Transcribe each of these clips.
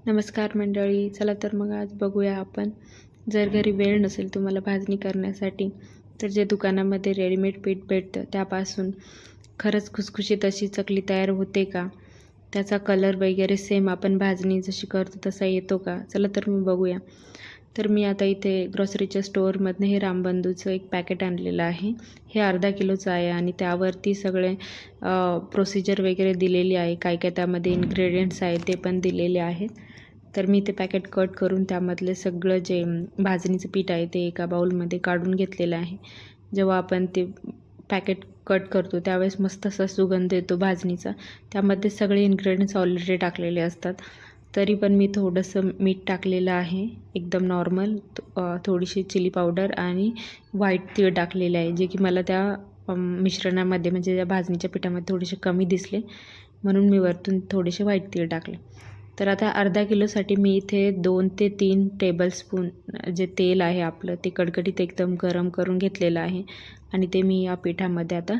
नमस्कार मंडळी. चला तर मग आज बघूया आपण, जर घरी वेळ नसेल तुम्हाला भाजणी करण्यासाठी, तर जे दुकानामध्ये रेडीमेड पीठ भेटतं त्यापासून खरंच खुसखुशीत अशी चकली तयार होते का? त्याचा कलर वगैरे सेम आपण भाजणी जशी करतो तसा येतो का? चला तर मग बघूया. तर मी आता इथे ग्रॉसरीच्या स्टोअरमधनं हे रामबंधूचं एक पॅकेट आणलेलं आहे. हे अर्धा किलोचं आहे आणि त्यावरती सगळे प्रोसिजर वगैरे दिलेली आहे. काय काय त्यामध्ये इन्ग्रेडियंट्स आहेत ते पण दिलेले आहेत. तर मी ते पॅकेट कट करून त्यामधले सगळं जे भाजणीचं पीठ आहे ते एका बाउलमध्ये काढून घेतलेलं आहे. जेव्हा आपण ते पॅकेट कट करतो त्यावेळेस मस्त असा सुगंध येतो भाजणीचा. त्यामध्ये सगळे इन्ग्रेडियंट्स ऑलरेडी टाकलेले असतात. तरी पण मी थोडंसं मीठ टाकलेलं आहे, एकदम नॉर्मल. थोडीशी चिली पावडर आणि व्हाईट तीळ टाकलेले आहे, जे की मला त्या मिश्रणामध्ये म्हणजे त्या भाजणीच्या पिठामध्ये थोडेसे कमी दिसले, म्हणून मी वरतून थोडेसे व्हाईट तीळ टाकले. तर आता अर्धा किलोसाठी मी इथे 2 ते 3 टेबलस्पून जे तेल आहे आपलं ते कडकडीत एकदम गरम करून घेतलेलं आहे आणि ते मी या पिठामध्ये आता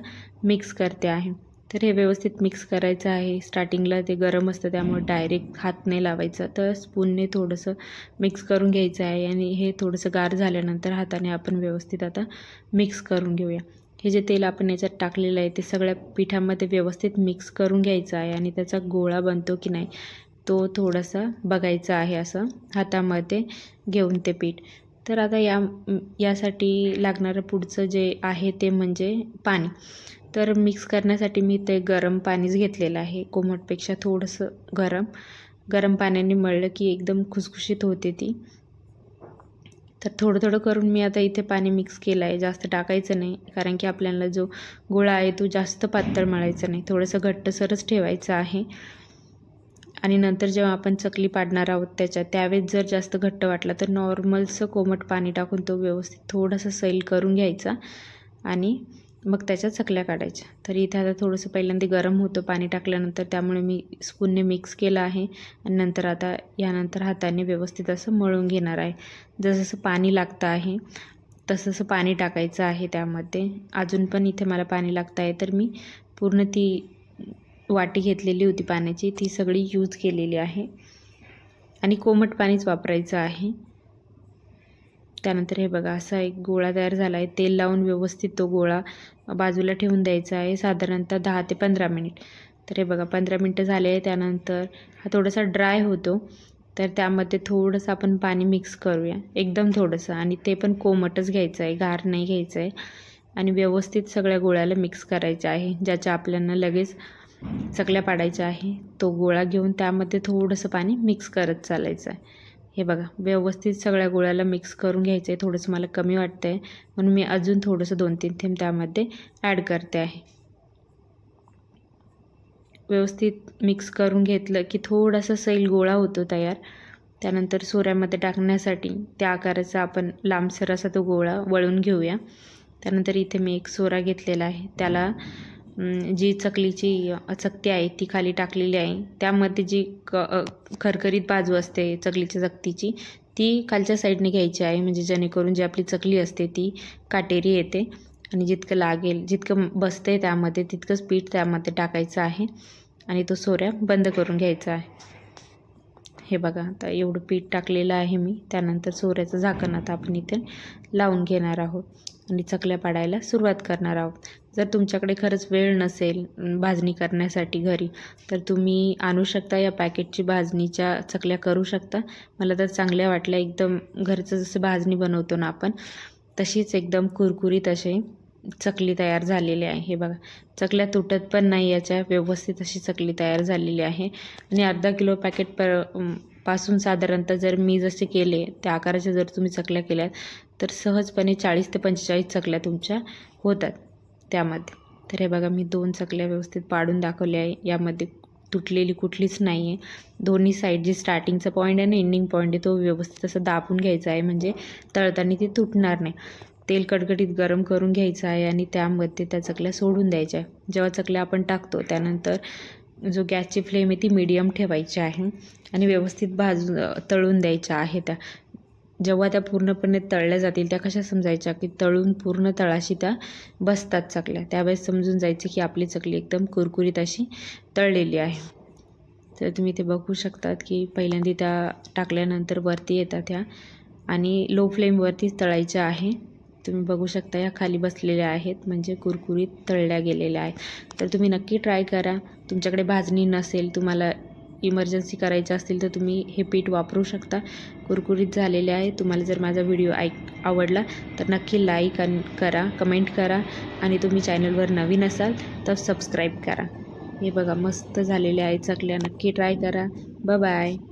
मिक्स करते आहे. तर हे व्यवस्थित मिक्स करायचं आहे. स्टार्टिंगला ते गरम असतं त्यामुळे डायरेक्ट हात नाही लावायचा, तर स्पूनने थोडंसं मिक्स करून घ्यायचं आहे आणि हे थोडंसं गार झाल्यानंतर हाताने आपण व्यवस्थित आता मिक्स करून घेऊया. हे जे तेल आपण याच्यात टाकलेलं आहे ते सगळ्या पिठामध्ये व्यवस्थित मिक्स करून घ्यायचं आहे आणि त्याचा गोळा बनतो की नाही तो थोडासा बघायचा आहे, असं हातामध्ये घेऊन ते पीठ. तर आता यासाठी लागणारं पुढचं जे आहे ते म्हणजे पाणी. तर मिक्स करण्यासाठी मी ते गरम पाणीच घेतलेलं आहे, कोमटपेक्षा थोडंसं गरम पाण्याने मळलं की एकदम खुसखुशीत होते ती. तर थोडं थोडं करून मी आता इथे पाणी मिक्स केलं आहे, जास्त टाकायचं नाही, कारण की आपल्याला जो गोळा आहे तो जास्त पातळ मळायचा नाही, थोडंसं घट्टसरच ठेवायचं आहे. आणि नंतर जेव्हा आपण चकली पाडणार आहोत त्यावेळेस जर जास्त घट्ट वाटला तर नॉर्मलचं कोमट पाणी टाकून तो व्यवस्थित थोडासा सैल करून घ्यायचा आणि मग त्याच्या चकल्या काढायच्या. तर इथे आता थोडंसं पहिल्यांदा गरम होतं पाणी टाकल्यानंतर, त्यामुळे मी स्पूनने मिक्स केलं आहे आणि नंतर आता यानंतर हाताने व्यवस्थित असं मळून घेणार आहे. जसं पाणी लागतं आहे तसं पाणी टाकायचं आहे त्यामध्ये. अजून पण इथे मला पाणी लागतं आहे, तर मी पूर्ण ती वाटी घेतलेली होती पाण्याची ती सगळी यूज केलेली आहे आणि कोमट पाणीच वापरायचं आहे. त्यानंतर हे बघा असा एक गोळा तयार झाला आहे. तेल लावून व्यवस्थित तो गोळा बाजूला ठेवून द्यायचा आहे साधारणतः 10 ते 15 मिनिट. तर हे बघा 15 मिनटं झाले आहे. त्यानंतर हा थोडासा ड्राय होतो, तर त्यामध्ये थोडंसं आपण पाणी मिक्स करूया, एकदम थोडंसं, आणि ते पण कोमटच घ्यायचं आहे, गार नाही घ्यायचं आहे. आणि व्यवस्थित सगळ्या गोळ्याला मिक्स करायचं आहे. ज्याच्या आपल्याला लगेच चकल्या पाडायच्या आहे तो गोळा घेऊन त्यामध्ये थोडंसं पाणी मिक्स करत चालायचं आहे. हे बघा व्यवस्थित सगळ्या गोळ्याला मिक्स करून घ्यायचं आहे. थोडंसं मला कमी वाटतं आहे म्हणून मी अजून थोडंसं 2-3 थेंब त्यामध्ये ॲड करते आहे. व्यवस्थित मिक्स करून घेतलं की थोडासा सैल गोळा होतो तयार. त्यानंतर सोऱ्यामध्ये टाकण्यासाठी त्या आकाराचा आपण लांबसर असा तो गोळा वळून घेऊया. त्यानंतर इथे मी एक सोरा घेतलेला आहे, त्याला जी चकलीची चकती आहे ती खाली टाकलेली आहे. त्यामध्ये जी खरखरीत बाजू असते चकलीच्या चकतीची ती खालच्या साईडने घ्यायची आहे, म्हणजे जेणेकरून जी आपली चकली असते ती काटेरी येते आणि जितकं लागेल जितकं बसते त्यामध्ये तितकंच पीठ त्यामध्ये टाकायचं आहे आणि तो सोऱ्या बंद करून घ्यायचा आहे. हे बघा आता एवढं पीठ टाकलेलं आहे मी. त्यानंतर सोऱ्याचं झाकण आता आपण इथे लावून घेणार आहोत आणि चकल्या पाडायला सुरुवात करणार आहोत. जर तुमच्याकडे खरंच वेळ नसेल भाजणी करण्यासाठी घरी, तर तुम्ही आणू शकता या पॅकेटची भाजणीच्या चकल्या करू शकता. मला तर चांगल्या वाटल्या, एकदम घरचं जसं भाजणी बनवतो ना आपण तशीच एकदम कुरकुरीत असे चकली तयार झालेली आहे. हे बघा चकल्या तुटत पण नाही याच्या, व्यवस्थित अशी चकली तयार झालेली आहे. आणि अर्धा किलो पॅकेट पासून साधारणतः जर मी जसे केले त्या आकाराच्या जर तुम्ही चकल्या केल्यात तर सहजपणे 40 ते 45 चकल्या तुमच्या होतात त्यामध्ये. तर हे बघा मी 2 चकल्या व्यवस्थित पाडून दाखवल्या आहे. यामध्ये तुटलेली कुठलीच नाही आहे. दोन्ही साईड जी स्टार्टिंगचा पॉईंट आहे ना, एंडिंग पॉईंट आहे, तो व्यवस्थित असं दाबून घ्यायचा आहे, म्हणजे तळताना ती तुटणार नाही. तेल कडकडीत गरम करून घ्यायचं आहे आणि त्यामध्ये त्या चकल्या सोडून द्यायच्या आहे. जेव्हा चकल्या आपण टाकतो त्यानंतर जो गॅसची फ्लेम आहे ती मीडियम ठेवायची आहे आणि व्यवस्थित तळून द्यायच्या आहे. जेव्हा त्या पूर्णपणे तळल्या जातील त्या कशा समजायच्या की तळून पूर्ण तळाशी त्या बसतात चकल्या, त्यावेळेस समजून जायचं की आपली चकली एकदम कुरकुरीत अशी तळलेली आहे. तर तुम्ही ते बघू शकतात की पहिल्यांदा त्या टाकल्यानंतर वरती येतात ह्या आणि लो फ्लेमवरतीच तळायच्या आहे. तुम्ही बघू शकता ह्या खाली बसलेल्या आहेत म्हणजे कुरकुरीत तळल्या गेलेल्या आहेत. तर तुम्ही नक्की ट्राय करा. तुमच्याकडे भाजणी नसेल, तुम्हाला इमर्जन्सी करायचं असेल तर तुम्ही हे पीठ वापरू शकता. कुरकुरीत झालेले आहे. तुम्हाला जर माझा व्हिडिओ आवडला तर नक्की लाईक करा, कमेंट करा आणि तुम्ही चॅनलवर नवीन असाल तर सबस्क्राईब करा. हे बघा मस्त झालेले आहे चकल्या. नक्की ट्राय करा. Bye bye.